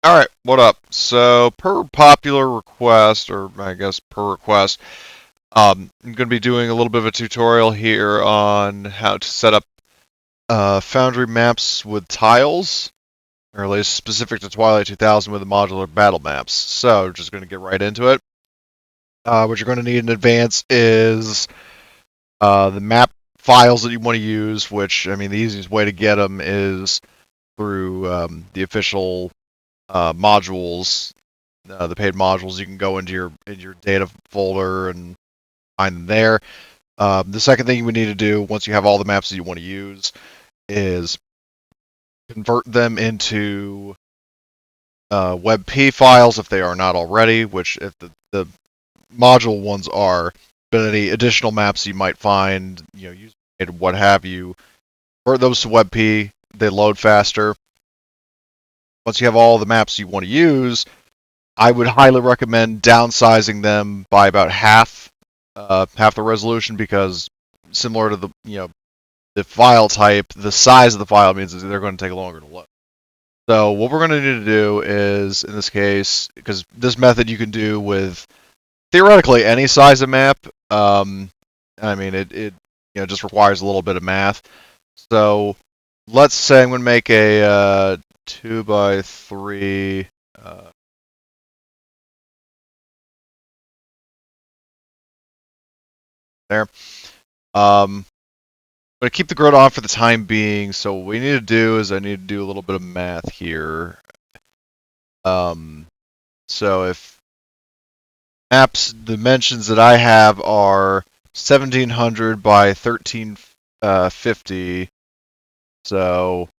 Alright, what up? So, per popular request, or I guess per request, I'm going to be doing a little bit of a tutorial here on how to set up Foundry maps with tiles, or at least specific to Twilight 2000 with the modular battle maps. So, just going to get right into it. What you're going to need in advance is the map files that you want to use, which, I mean, the easiest way to get them is through the official modules, the paid modules. You can go into your data folder and find them there. The second thing you would need to do once you have all the maps that you want to use is convert them into WebP files if they are not already, which if the module ones are, but any additional maps you might find, user what have you, convert those to WebP. They load faster. Once you have all the maps you want to use, I would highly recommend downsizing them by about half the resolution, because similar to the file type, the size of the file means that they're going to take longer to load. So what we're going to need to do is, in this case, because this method you can do with theoretically any size of map. I mean, it just requires a little bit of math. So let's say I'm going to make a 2x3. There. I'm going to keep the grid on for the time being. So what we need to do is I need to do a little bit of math here. So if maps dimensions that I have are 1700 by 1350, so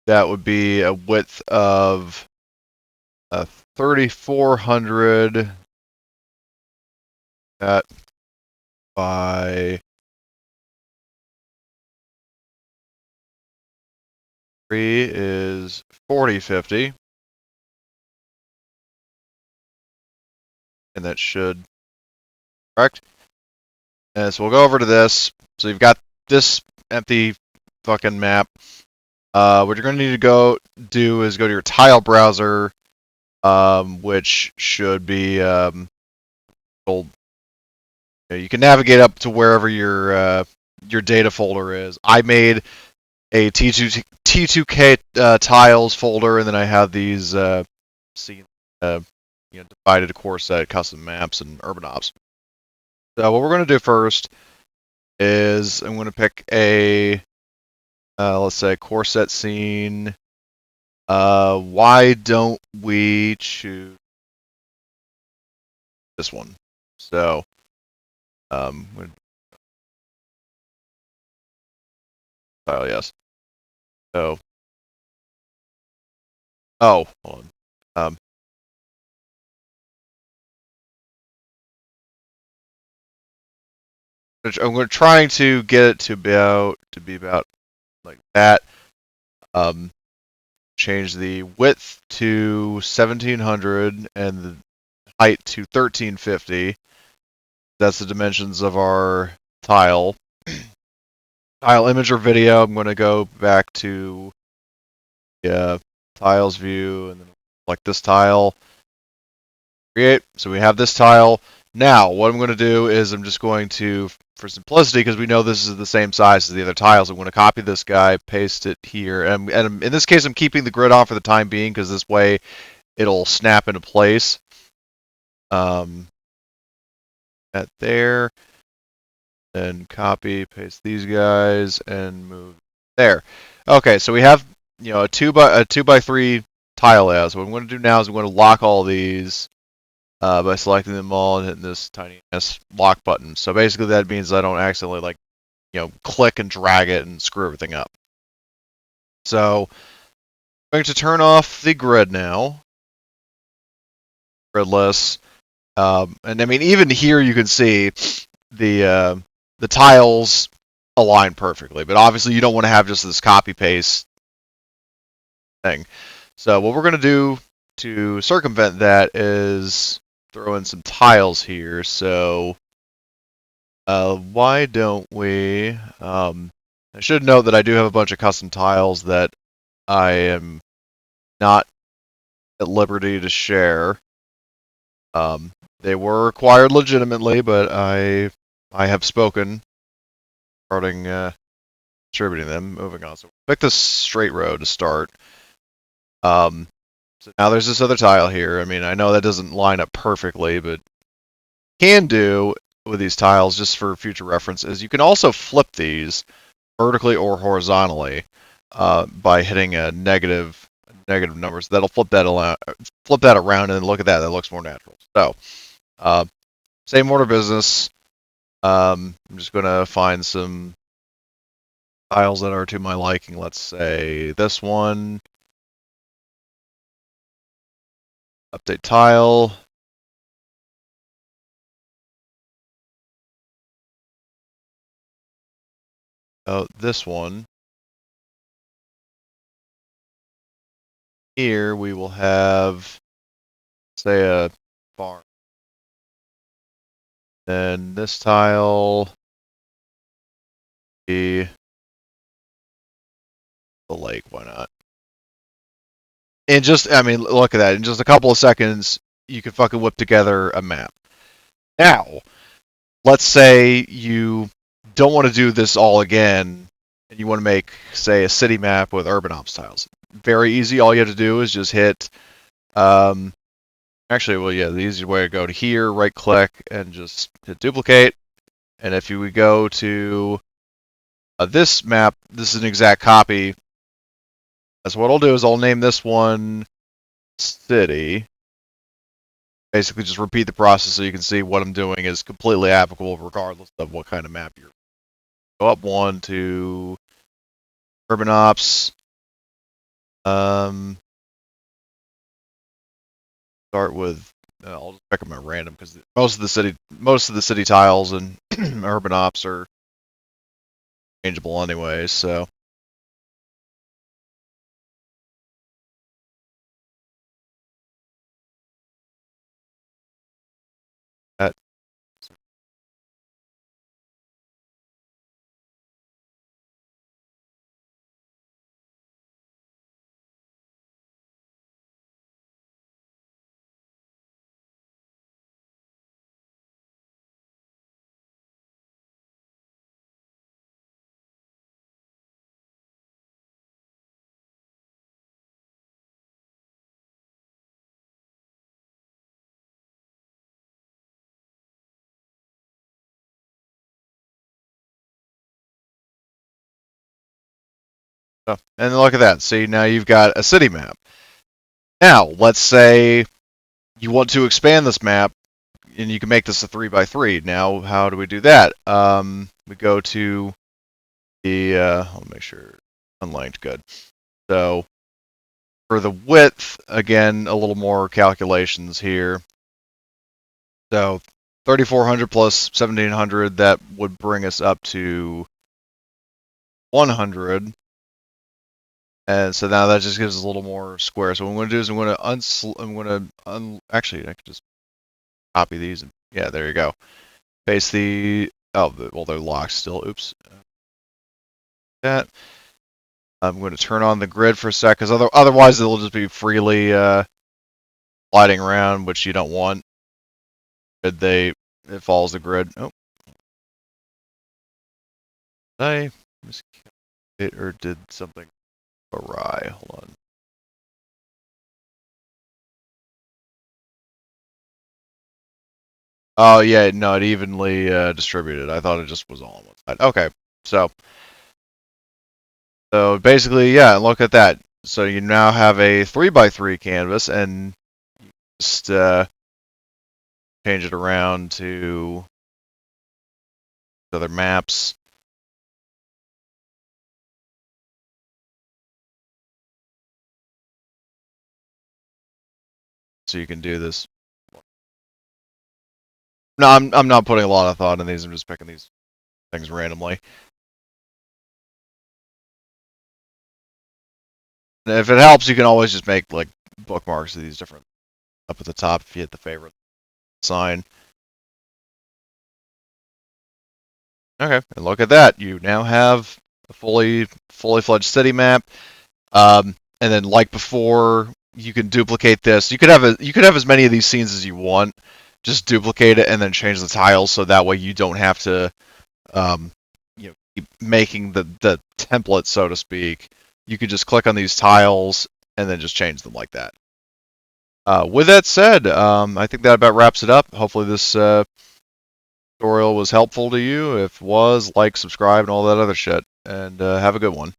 that would be a width of 3400 that by 3 is 4050, and that should correct. And so we'll go over to this. So you've got this empty fucking map. What you're going to need to go do is go to your tile browser, which should be old. You can navigate up to wherever your data folder is. I made a T2K tiles folder, and then I have these divided to core set, custom maps, and urban ops. So what we're going to do first is I'm going to pick a let's say core set scene. Why don't we choose this one? So um, yes. So hold on. I'm trying to get it to be about like that. Change the width to 1700 and the height to 1350. That's the dimensions of our tile. Tile image or video. I'm going to go back to tiles view and then select this tile. Create. So we have this tile. Now, what I'm going to do is I'm just going to, for simplicity, because we know this is the same size as the other tiles, I'm going to copy this guy, paste it here. And in this case, I'm keeping the grid on for the time being, because this way it'll snap into place. That there. Then copy, paste these guys, and move there. Okay, so we have a 2x3 tile layout. So what I'm going to do now is I'm going to lock all these by selecting them all and hitting this tiny ass lock button. So basically that means I don't accidentally click and drag it and screw everything up. So I'm going to turn off the grid now. Gridless. And I mean, even here you can see the tiles align perfectly, but obviously you don't want to have just this copy paste thing. So what we're going to do to circumvent that is throw in some tiles here. So why don't we, I should note that I do have a bunch of custom tiles that I am not at liberty to share. They were acquired legitimately, but I have spoken regarding distributing them. Moving on, so pick this straight road to start. So now there's this other tile here. I mean, I know that doesn't line up perfectly, but can do with these tiles, just for future reference, is you can also flip these vertically or horizontally by hitting a negative numbers. That'll flip that around, and then look at that. That looks more natural. So, same order of business. I'm just going to find some tiles that are to my liking. Let's say this one. Update tile. Oh, this one. Here we will have, say, a barn. Then this tile be the lake. Why not? And just, I mean, look at that. In just a couple of seconds, you can fucking whip together a map. Now, let's say you don't want to do this all again, and you want to make, say, a city map with urban ops tiles. Very easy. All you have to do is just hit, actually, well, yeah, the easiest way to go to here, right click, and just hit duplicate. And if you would go to this map, this is an exact copy. That's what I'll do, is I'll name this one city. Basically just repeat the process so you can see what I'm doing is completely applicable regardless of what kind of map you're. Go up one to urban ops. Start with I'll just pick them at random because most of the city tiles and urban ops are changeable anyway. So that. And look at that. See, now you've got a city map. Now, let's say you want to expand this map, and you can make this a 3x3. Now, how do we do that? We go to the, I'll make sure, unlinked, good. So, for the width, again, a little more calculations here. So, 3,400 plus 1,700, that would bring us up to 100. And so now that just gives us a little more square. So what I'm going to do is actually, I can just copy these. And, yeah, there you go. Paste the, oh, well, they're locked still. Oops. That. I'm going to turn on the grid for a sec, because otherwise it'll just be freely sliding around, which you don't want. It follows the grid. Oh. Did I miscalculate or did something awry? Hold on. Oh, yeah, no, it evenly distributed. I thought it just was all on one side. Okay, so basically, yeah, look at that. So you now have a 3x3 canvas, and just change it around to other maps. So you can do this. No, I'm not putting a lot of thought in these. I'm just picking these things randomly. And if it helps, you can always just make like bookmarks of these different up at the top if you hit the favorite sign. Okay, and look at that. You now have a fully fledged city map. And then, like before, you can duplicate this. You could have as many of these scenes as you want. Just duplicate it and then change the tiles so that way you don't have to um, keep making the template, so to speak. You could just click on these tiles and then just change them like that. With that said, I think that about wraps it up. Hopefully this tutorial was helpful to you. If it was, like, subscribe, and all that other shit. And have a good one.